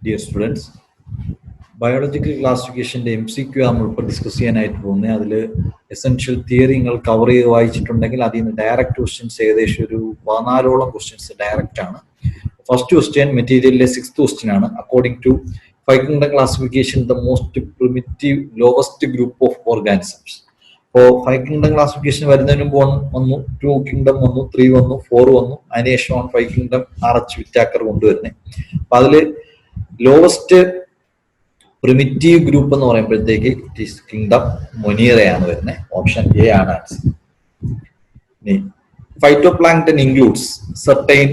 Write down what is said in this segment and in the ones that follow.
Dear students, biological ക്ലാസിഫിക്കേഷൻ്റെ MCQ നമ്മളിപ്പോൾ discuss ചെയ്യാനായിട്ട് പോകുന്നത്. അതിൽ എസെൻഷ്യൽ തിയറി നിങ്ങൾ കവർ ചെയ്ത് വായിച്ചിട്ടുണ്ടെങ്കിൽ അതിൽ നിന്ന് ഡയറക്റ്റ് ക്വസ്റ്റ്യൻസ് ഏകദേശം ഒരു 14ഓളം ക്വസ്റ്റ്യൻസ് ഡയറക്റ്റ് ആണ്. ഫസ്റ്റ് ക്വസ്റ്റ്യൻ മെറ്റീരിയലിലെ 6th ക്വസ്റ്റ്യൻ ആണ്. According to five kingdom classification, the most primitive lowest group of organisms. അപ്പോൾ ഫൈവ് കിങ്ഡം ക്ലാസിഫിക്കേഷൻ വരുന്നതിന് മുമ്പ് വന്നു, 2 കിങ്ഡം വന്നു, 3 വന്നു, 4 വന്നു. അതിനുശേഷമാണ് ഫൈവ് കിങ്ഡം RH വിറ്റാക്കർ കൊണ്ടുവരുന്നത്. അപ്പൊ അതിൽ ലോവസ്റ്റ് പ്രിമിറ്റീവ് ഗ്രൂപ്പ് എന്ന് പറയുമ്പോഴത്തേക്ക് ഇറ്റ് ഈസ് കിങ്ഡം മൊനീറയാണ് വരുന്നത്. ഓപ്ഷൻ എ ആണ് ആൻസർ. ഫൈറ്റോപ്ലാങ്ക്ടൺ ഇൻക്ലൂഡ്സ് സർട്ടൈൻ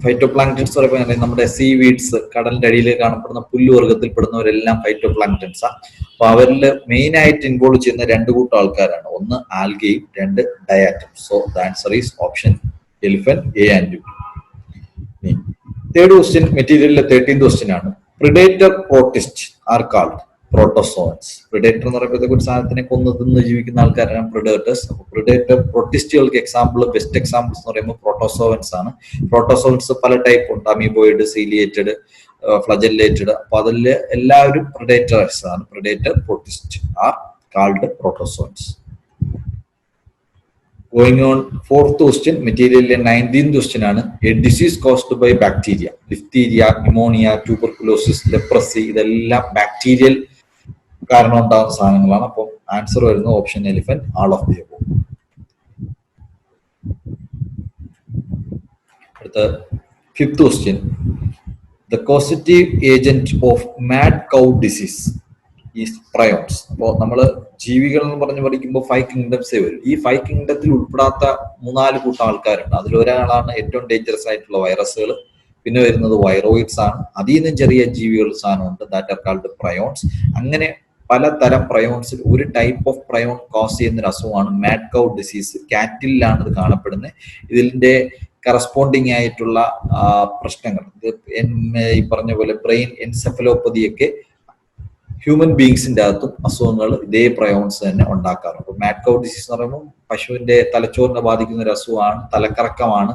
ഫൈറ്റോപ്ലാങ്ക്ടൺസ് പറയുമ്പോൾ നമ്മുടെ സീ വീഡ്സ്, കടലിന്റെ അടിയിൽ കാണപ്പെടുന്ന പുല്ലുവർഗത്തിൽപ്പെടുന്നവരെല്ലാം ഫൈറ്റോപ്ലാങ്ക്ടൺസ് ആണ്. അപ്പൊ അവരിൽ മെയിൻ ആയിട്ട് ഇൻവോൾവ് ചെയ്യുന്ന 2 കൂട്ടം ആൾക്കാരാണ്. ഒന്ന് ആൽഗയും, 2 diatoms. So the answer is option elephant, A and B. Third question മെറ്റീരിയലിലെ 13th ക്വസ്റ്റ്യൻ ആണ്. Predator protist are called protozoans. Predator എന്ന് പറയുമ്പോഴത്തേക്ക് ഒരു സാധനത്തിനെ കൊന്ന് തിന്ന് ജീവിക്കുന്ന ആൾക്കാരാണ് പ്രിഡേറ്റേഴ്സ്. അപ്പോൾ പ്രിഡേറ്റർ പ്രൊട്ടിസ്റ്റുകൾക്ക് ബെസ്റ്റ് എക്സാമ്പിൾസ് എന്ന് പറയുമ്പോൾ പ്രോട്ടോസോവൻസ് ആണ്. പ്രോട്ടോസോവൻസ് പല ടൈപ്പ് ഉണ്ട്, അമീബോയിഡ്, സീലിയേറ്റഡ്, ഫ്ലജല്ലേറ്റഡ്. അപ്പൊ അതിൽ എല്ലാവരും പ്രിഡേറ്റേഴ്സ് ആണ്. Predator protist are called protozoans. Going on, fourth question, മെറ്റീരിയലിലെ 19th ക്വസ്റ്റ്യൻ ആണ്. A disease caused by bacteria. Diphtheria, pneumonia, tuberculosis, leprosy, ഇതെല്ലാം ബാക്ടീരിയൽ കാരണം ഉണ്ടാകുന്ന സാധനങ്ങളാണ്. അപ്പം ആൻസർ വരുന്നത് option elephant, all of the above. അടുത്ത fifth question, the causative agent of mad cow disease is prions. അപ്പോൾ നമ്മൾ ജീവികൾ എന്ന് പറഞ്ഞ് പഠിക്കുമ്പോൾ 5 കിങ്ഡംസേ വരും. ഈ 5 കിങ്ഡത്തിൽ ഉൾപ്പെടാത്ത 3-4 കൂട്ടം ആൾക്കാരുണ്ട്. അതിലൊരാളാണ് ഏറ്റവും ഡേഞ്ചറസ് ആയിട്ടുള്ള വൈറസുകൾ. പിന്നെ വരുന്നത് വൈറോയിഡ്സ് ആണ്. അതിൽ നിന്നും ചെറിയ ജീവികൾ സാധനമുണ്ട്, ദാറ്റ് ആർ കാൾഡ് പ്രയോൺസ്. അങ്ങനെ പലതരം പ്രയോൺസിൽ ഒരു ടൈപ്പ് ഓഫ് പ്രയോൺ കോസ് ചെയ്യുന്ന ഒരു അസുഖമാണ് മാഡ് കൗ ഡിസീസ്. കാറ്റിലാണ് ഇത് കാണപ്പെടുന്നത്. ഇതിന്റെ കറസ്പോണ്ടിങ് ആയിട്ടുള്ള പ്രശ്നങ്ങൾ, ഈ പറഞ്ഞ പോലെ ബ്രെയിൻ എൻസെഫലോപ്പതിയൊക്കെ ഹ്യൂമൻ ബീങ്സിന്റെ അകത്തും അസുഖങ്ങൾ ഇതേ പ്രയോൺസ് തന്നെ ഉണ്ടാക്കാറുണ്ട്. മാഡ് കൗ ഡിസീസ് എന്ന് പറയുമ്പോൾ പശുവിന്റെ തലച്ചോറിനെ ബാധിക്കുന്ന ഒരു അസുഖമാണ്, തലക്കറക്കമാണ്.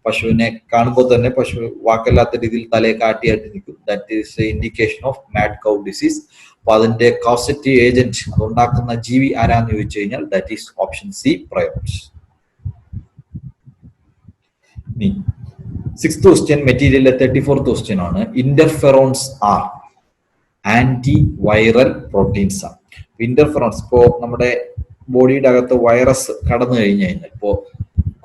പശുവിനെ കാണുമ്പോൾ തന്നെ പശു വാക്കല്ലാത്ത രീതിയിൽ തലയെ കാട്ടിയായിട്ട് നിൽക്കും. That is indication of mad cow disease. അപ്പൊ അതിന്റെ കോസറ്റീവ് ഏജന്റ്, അതുണ്ടാക്കുന്ന ജീവി ആരാന്ന് ചോദിച്ചു കഴിഞ്ഞാൽ that is option C, prions. Sixth question മെറ്റീരിയലിലെ 34th ക്വസ്റ്റ്യൻ ആണ്. Interferons are anti viral proteins ആണ്. ഇന്റർഫെറോൺസ് ഇപ്പോ നമ്മുടെ ബോഡിയുടെ അകത്ത് വൈറസ് കടന്നു കഴിഞ്ഞാൽ, ഇപ്പോ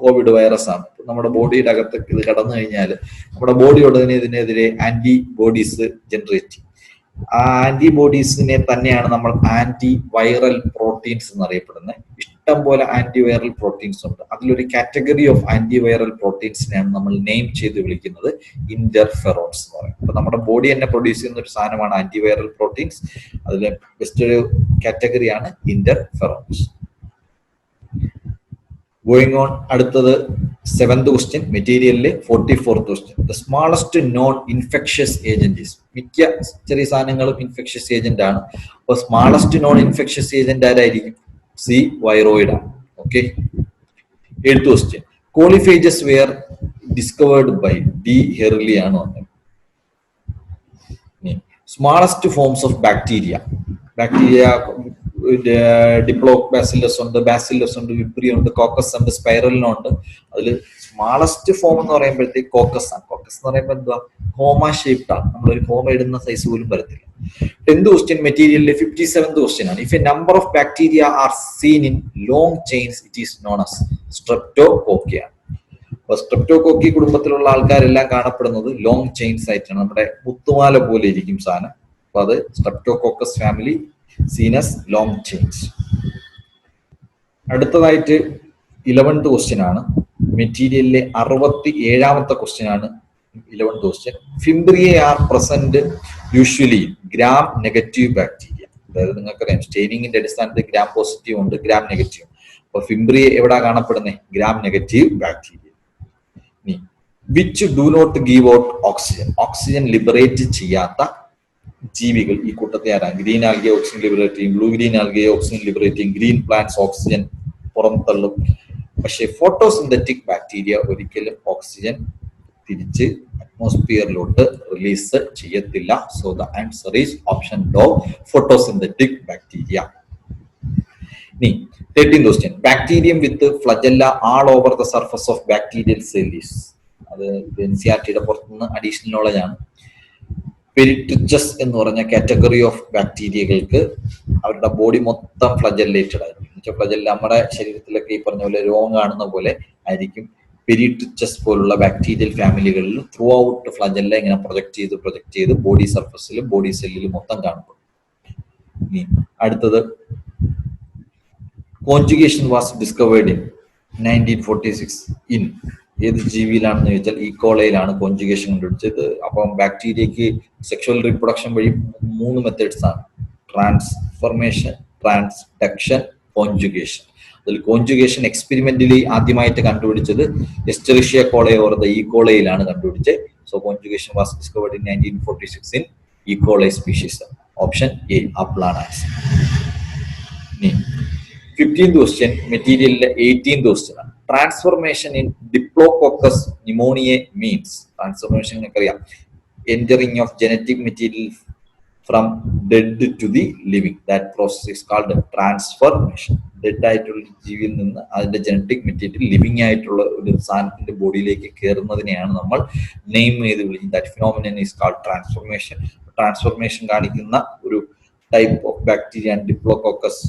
കോവിഡ് വൈറസ് ആണ്, നമ്മുടെ ബോഡിയുടെ അകത്ത് ഇത് കടന്നു കഴിഞ്ഞാൽ നമ്മുടെ ബോഡിയോട് ഇതിനെതിരെ ആന്റിബോഡീസ് ജനറേറ്റ് ചെയ്യും. ആ ആന്റിബോഡീസിനെ തന്നെയാണ് നമ്മൾ ആന്റി വൈറൽ പ്രോട്ടീൻസ് എന്നറിയപ്പെടുന്നത്. ഇഷ്ടം പോലെ ആന്റിവൈറൽ പ്രോട്ടീൻസ് ഉണ്ട്. അതിലൊരു കാറ്റഗറി ഓഫ് ആന്റിവൈറൽ പ്രോട്ടീൻസിനെയാണ് നമ്മൾ നെയിം ചെയ്ത് വിളിക്കുന്നത് ഇന്റർഫെറോൺസ് എന്ന് പറയും. അപ്പൊ നമ്മുടെ ബോഡി തന്നെ പ്രൊഡ്യൂസ് ചെയ്യുന്ന ഒരു സാധനമാണ് ആന്റിവൈറൽ പ്രോട്ടീൻസ്. അതിലെ ബെസ്റ്റ് ഒരു കാറ്റഗറിയാണ് ഇന്റർഫെറോൺസ്. ഗോയിങ് ഓൺ, അടുത്തത് 7th ക്വസ്റ്റ്യൻ മെറ്റീരിയലിലെ 44th question. The smallest non infectious agent is. മിക്ക ചെറിയ സാധനങ്ങളും ഇൻഫെക്ഷ്യസ് ഏജന്റ് ആണ്. അപ്പൊ സ്മാളസ്റ്റ് നോൺ ഇൻഫെക്ഷ്യസ് ഏജന്റ് ആരായിരിക്കും? സി, വൈറോയിഡ് ആണ്. Okay. 8th question, coliphages were discovered by D Herelle ആണ് വന്നത്. Smallest forms of bacteria. Diplo bacillus ഉണ്ട്, ബാസില്ലസ് ഉണ്ട്, വിബ്രിയ ഉണ്ട്, കോക്കസ് ഉണ്ട്, സ്പൈറലിനുണ്ട്. അതിൽ സ്മാളസ്റ്റ് ഫോം എന്ന് പറയുമ്പോഴത്തേക്ക് കോക്കസ് ആണ്. കോക്കസ് എന്ന് പറയുമ്പോൾ എന്താ, ഹോമ ഷേപ്ഡ് ആണ്. നമ്മളൊരു ഹോമ ഇടുന്ന സൈസ് പോലും വരത്തില്ല. 10th ക്വസ്റ്റ്യൻ മെറ്റീരിയലിലെ 57th ക്വസ്റ്റ്യൻ ആണ്. If A number of bacteria are seen in long chains it is known as streptococci ആണ്. അപ്പൊ സ്ട്രെപ്റ്റോകോക്കി കുടുംബത്തിലുള്ള ആൾക്കാരെല്ലാം കാണപ്പെടുന്നത് ലോങ് ചെയിൻസ് ആയിട്ടാണ്. നമ്മുടെ മുത്തുമാല പോലെ ഇരിക്കും സാധനം. അപ്പൊ അത് streptococcus family, seen as long chains. അടുത്തതായിട്ട് 11th ക്വസ്റ്റ്യൻ ആണ്. മെറ്റീരിയലിലെ 67ാമത്തെ ക്വസ്റ്റ്യൻ ആണ് 11th question. Fimbria are present usually gram negative bacteria. അതായത് നിങ്ങൾക്കറിയാം സ്റ്റെയിനിങ്ങിന്റെ അടിസ്ഥാനത്തിൽ ഗ്രാം പോസിറ്റീവ് ഉണ്ട്, ഗ്രാം നെഗറ്റീവ്. അപ്പൊ ഫിംബ്രിയ എവിടാ കാണപ്പെടുന്നത്? Gram negative bacteria. Which do not give out oxygen. Oxygen liberate ചെയ്യാത്ത ജീവികൾ ഈ കൂട്ടത്തെ ആരാണ്? ഗ്രീൻ ആൽഗെ ഓക്സിജൻ ലിബറേറ്റ് ചെയ്യും, blue green algae oxygen liberate ചെയ്യും, ഗ്രീൻ പ്ലാന്റ്സ് ഓക്സിജൻ പുറന്തള്ളും. പക്ഷെ ഫോട്ടോസിന്തറ്റിക് ബാക്ടീരിയ ഒരിക്കലും ഓക്സിജൻ തിരിച്ച് അറ്റ്മോസ്ഫിയറിലോട്ട് റിലീസ് ചെയ്യത്തില്ല. So the answer is option D, photosynthetic bacteria. ഇനി 13th question, bacterium with flagella all over the surface of bacterial cell is. അത് NCERT പുറത്തുനിന്ന് additional knowledge ആണ്. Peritrichous എന്ന് പറഞ്ഞ കാറ്റഗറി ഓഫ് ബാക്ടീരിയകൾക്ക് അവരുടെ ബോഡി മൊത്തം ഫ്ലജല്ലേറ്റഡ് ആയിരിക്കും. ഫ്ലജല്ല നമ്മുടെ ശരീരത്തിലൊക്കെ ഈ പറഞ്ഞ പോലെ രോഗം കാണുന്ന പോലെ ആയിരിക്കും പെരിട്രിച്ചസ് പോലുള്ള ബാക്ടീരിയൽ ഫാമിലികളിൽ ത്രൂ ഔട്ട് ഫ്ലജല്ല ഇങ്ങനെ പ്രൊജക്ട് ചെയ്ത് ബോഡി സർഫസിലും ബോഡി സെല്ലിലും മൊത്തം കാണപ്പെടും. ഇനി അടുത്തത്, conjugation was discovered in 1946 in ഏത് ജീവിയിലാണെന്ന് ചോദിച്ചാൽ ഈക്കോളയിലാണ് കോൺജുഗേഷൻ കണ്ടുപിടിച്ചത്. അപ്പം ബാക്ടീരിയക്ക് സെക്ഷുവൽ റീപ്രൊഡക്ഷൻ വഴി 3 മെത്തേഡ്സ് ആണ്: ട്രാൻസ്ഫർമേഷൻ, ട്രാൻസ്ഡക്ഷൻ, കോൺജുഗേഷൻ. അതിൽ കോൺജുഗേഷൻ എക്സ്പെരിമെന്റലി ആദ്യമായിട്ട് കണ്ടുപിടിച്ചത് എസ്ചെറിഷ്യ കോളെ ഓർ ദ ഈക്കോളയിലാണ് കണ്ടുപിടിച്ചത്. So conjugation was discovered in 1946 in E coli species. Option A ആപ്പിളാണ് ആൻസർ. 15th ക്വസ്റ്റ്യൻ മെറ്റീരിയലിലെ 18th ക്വസ്റ്റ്യൻ ആണ്. Transformation in diplococcus pneumoniae means. Transformation നിങ്ങൾക്കറിയാം, entering of genetic material from dead to the living. That process is called transformation. Dead ആയിട്ടുള്ള ജീവിയിൽ നിന്ന് അതിന്റെ genetic material living ആയിട്ടുള്ള ഒരു സാധനത്തിന്റെ ബോഡിയിലേക്ക് കയറുന്നതിനെയാണ് നമ്മൾ നെയിം ചെയ്ത് വിളിക്കുന്നത്. That phenomenon is called transformation. Transformation കാണിക്കുന്ന ഒരു type of bacteria diplococcus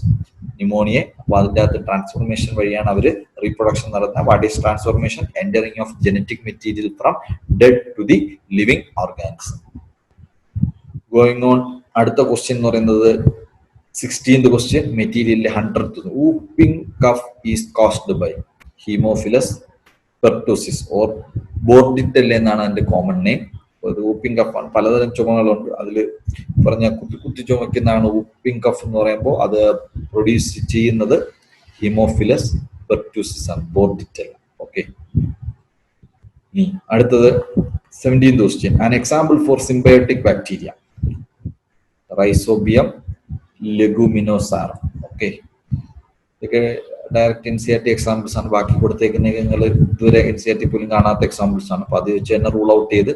pneumoniae. അപ്പൊ അതിന്റെ അകത്ത് ട്രാൻസ്ഫോർമേഷൻ വഴിയാണ് അവർ റീപ്രൊഡക്ഷൻ നടത്തുന്നത്. What is transformation? Entering of genetic material from dead to the living organism. Going on, അടുത്ത ക്വസ്റ്റ്യൻ എന്ന് പറയുന്നത് 16th ക്വസ്റ്റ്യൻ മെറ്റീരിയലിലെ 100th. Whooping cough is caused by Haemophilus pertussis or Bordetella എന്നാണ് അതിന്റെ കോമൺ നെയിം. വൂപ്പിംഗ് കഫ് ആണ്. പലതരം ചുമകളുണ്ട്. അതിൽ പറഞ്ഞ കുത്തി ചുമക്കുന്നതാണ് വൂപ്പിംഗ് കഫ് എന്ന് പറയുമ്പോൾ അത് പ്രൊഡ്യൂസ് ചെയ്യുന്നത് ഹീമോഫിലസ് പെർട്ടൂസിസ് ആണ്, ബോർഡിറ്റെല്ല. ഓക്കെ, ഇനി അടുത്തത് 17th question. An example for symbiotic bacteria. Rhizobium leguminosarum. Okay, ഇതൊക്കെ ഡയറക്റ്റ് NCERT എക്സാമ്പിൾസ് ആണ്. ബാക്കി കൊടുത്തേക്കുന്ന നിങ്ങൾ ഇതുവരെ NCERT പോലും കാണാത്ത എക്സാമ്പിൾസ് ആണ്. അപ്പൊ അത് വെച്ച് തന്നെ റൂൾ ഔട്ട് ചെയ്ത്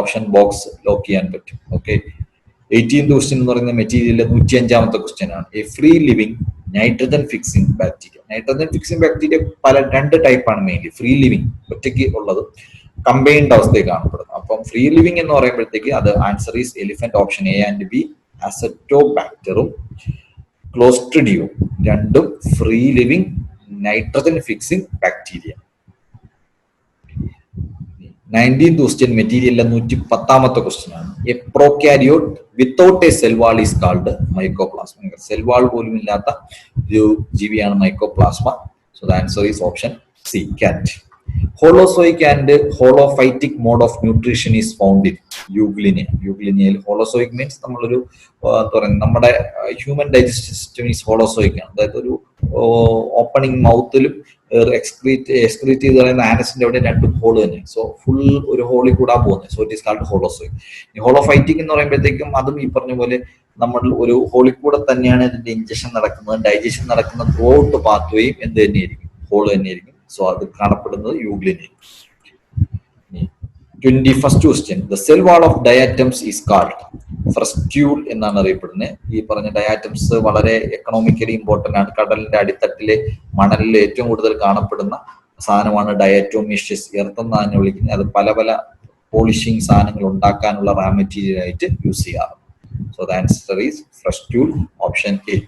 ഓപ്ഷൻ ബോക്സ് ലോക്ക് ചെയ്യാൻ പറ്റും. ഓക്കെ, 18th ക്വസ്റ്റ്യൻ എന്ന് പറയുന്ന മെറ്റീരിയലിലെ 105ാമത്തെ ക്വസ്റ്റ്യൻ ആണ്. A free living nitrogen fixing bacteria. Nitrogen fixing bacteria രണ്ട് ടൈപ്പാണ് മെയിൻലി. ഫ്രീ ലിവിംഗ് ഒറ്റയ്ക്ക് ഉള്ളത്, കമ്പൈൻഡ് അവസ്ഥയിൽ കാണപ്പെടുന്നത്. അപ്പം ഫ്രീ ലിവിംഗ് എന്ന് പറയുമ്പോഴത്തേക്ക് അത് answer is elephant. Option A and B. അസറ്റോബാക്ടറും ക്ലോസ്ട്രിഡിയോ രണ്ടും free living nitrogen fixing bacteria. 19th question മെറ്റീരിയലിലെ 110ാമത്തെ ക്വസ്റ്റ്യൻ ആണ്. A prokaryote without a cell wall is called mycoplasma. Cell wall പോലും ഇല്ലാത്ത ഒരു ജീവിയാണ് mycoplasma. So the answer is option C, cat. Holozoic and holophytic mode of nutrition is found in Euglena. യൂഗ്ലിനിയയിൽ holozoic means നമ്മളൊരു എന്താ പറയുക, നമ്മുടെ human digestive system is holozoic ആണ്. അതായത് ഒരു ഓപ്പണിംഗ് മൗത്തിലും എക്സ്ക്രീറ്റ് ചെയ്ത് പറയുന്ന ആനസിന്റെ അവിടെ 2 ഹോൾ തന്നെ. സോ ഫുൾ ഒരു ഹോളിൽ കൂടാ പോകുന്നത്. So it is called holozoic. ഈ ഹോളോഫൈറ്റിക് എന്ന് പറയുമ്പോഴത്തേക്കും അതും ഈ പറഞ്ഞ പോലെ നമ്മൾ ഒരു ഹോളിൽ കൂടെ തന്നെയാണ് ഇതിന്റെ ഇഞ്ചക്ഷൻ നടക്കുന്നത്, ഡൈജഷൻ നടക്കുന്ന ത്രൂ ഔട്ട് പാത്വേയും എന്ത് തന്നെയായിരിക്കും, ഹോൾ തന്നെയായിരിക്കും. സോ അത് കാണപ്പെടുന്നത് Euglena. 21st question. The cell wall of diatoms is called frustule എന്നാണ് അറിയപ്പെടുന്നത്. ഈ പറഞ്ഞ ഡയാറ്റംസ് വളരെ എക്കണോമിക്കലി ഇമ്പോർട്ടന്റ് ആണ്. കടലിന്റെ അടിത്തട്ടിലെ മണലിൽ ഏറ്റവും കൂടുതൽ കാണപ്പെടുന്ന സാധനമാണ് ഡയറ്റോമീഷ്യസ്. എർത്ത് എന്നാണ് വിളിക്കുന്നത്. അത് പല പല പോളിഷിംഗ് സാധനങ്ങൾ ഉണ്ടാക്കാനുള്ള റാ മെറ്റീരിയൽ ആയിട്ട് യൂസ് ചെയ്യാറുണ്ട്. So the answer is frustule, option A.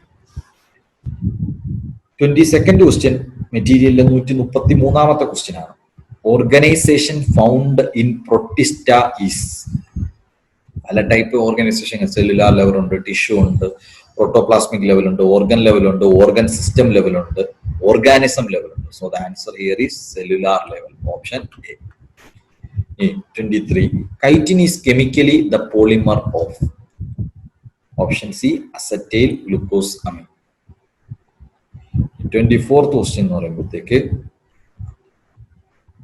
22nd question മെറ്റീരിയലിലെ 133ാമത്തെ ക്വസ്റ്റ്യൻ ആണ്. Organisation found in protista is. പല ടൈപ്പ് ഓർഗനൈസേഷൻ, സെല്ലുലാർ ലെവൽ ഉണ്ട്, ടിഷ്യൂ ഉണ്ട്, പ്രോട്ടോപ്ലാസ്മിക് ലെവൽ ഉണ്ട്, ഓർഗൻ ലെവൽ ഉണ്ട്, ഓർഗൻ സിസ്റ്റം ലെവൽ ഉണ്ട്, ഓർഗാനിസം ലെവൽ ഉണ്ട്. So the answer here is cellular level, option A. 23. Chitin is chemically the polymer of. Option C, acetyl glucosamine. 24th question എന്ന് പറയുമ്പോഴത്തേക്ക്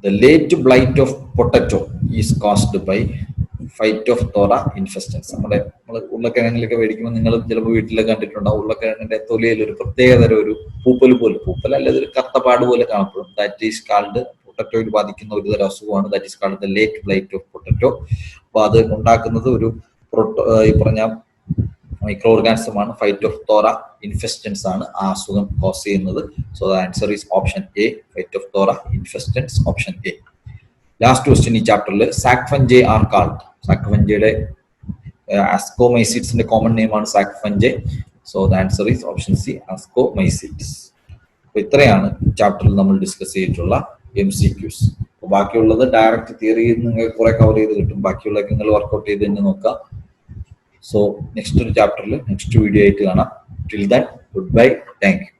the late blight of potato is caused by Phytophthora infestans. നമ്മൾ ഉരുളക്കിഴങ്ങിലൊക്കെ മേടിക്കുമ്പോൾ നിങ്ങൾ ചിലപ്പോൾ വീട്ടിലൊക്കെ കണ്ടിട്ടുണ്ടാവും. ഉരുളക്കിഴങ്ങിന്റെ തൊലിയിൽ ഒരു പ്രത്യേകതരം ഒരു പൂപ്പൽ പോലെ, പൂപ്പൽ അല്ല, ഒരു കത്തപ്പാട് പോലെ കാണപ്പെടും. ദാറ്റ് ഈസ് കാൾഡ് പൊട്ടറ്റോയിൽ ബാധിക്കുന്ന ഒരു തരം അസുഖമാണ്, that is called the late blight of potato. അപ്പോൾ അത് ഉണ്ടാക്കുന്നത് ഒരു ഈ പറഞ്ഞ മൈക്രോ ഓർഗാനിസം ആണ്, ഫൈറ്റോഫ്തോറ ഇൻഫെസ്റ്റൻസ് ആണ് ആ അസുഖം കോസ് ചെയ്യുന്നത്. So the answer is option A, Phytophthora infestans, option A. Last question ഈ ചാപ്റ്ററിൽ, sac fungi are called. Sac ഫംജയുടെ അസ്കോമൈസിഡ്സിന്റെ കോമൺ നെയിം ആണ് sac fungi. So the answer is option C, ascomycetes. അപ്പൊ ഇത്രയാണ് ചാപ്റ്ററിൽ നമ്മൾ ഡിസ്കസ് ചെയ്തിട്ടുള്ള MCQs. ബാക്കിയുള്ളത് ഡയറക്റ്റ് തിയറി നിങ്ങൾ കുറെ കവർ ചെയ്ത് കിട്ടും, ബാക്കിയുള്ളതൊക്കെ നിങ്ങൾ വർക്ക്ഔട്ട് ചെയ്ത് തന്നെ നോക്കാം. സോ നെക്സ്റ്റ് ഒരു ചാപ്റ്ററിൽ നെക്സ്റ്റ് വീഡിയോ ആയിട്ട് കാണാം. Till than good bye, thank you.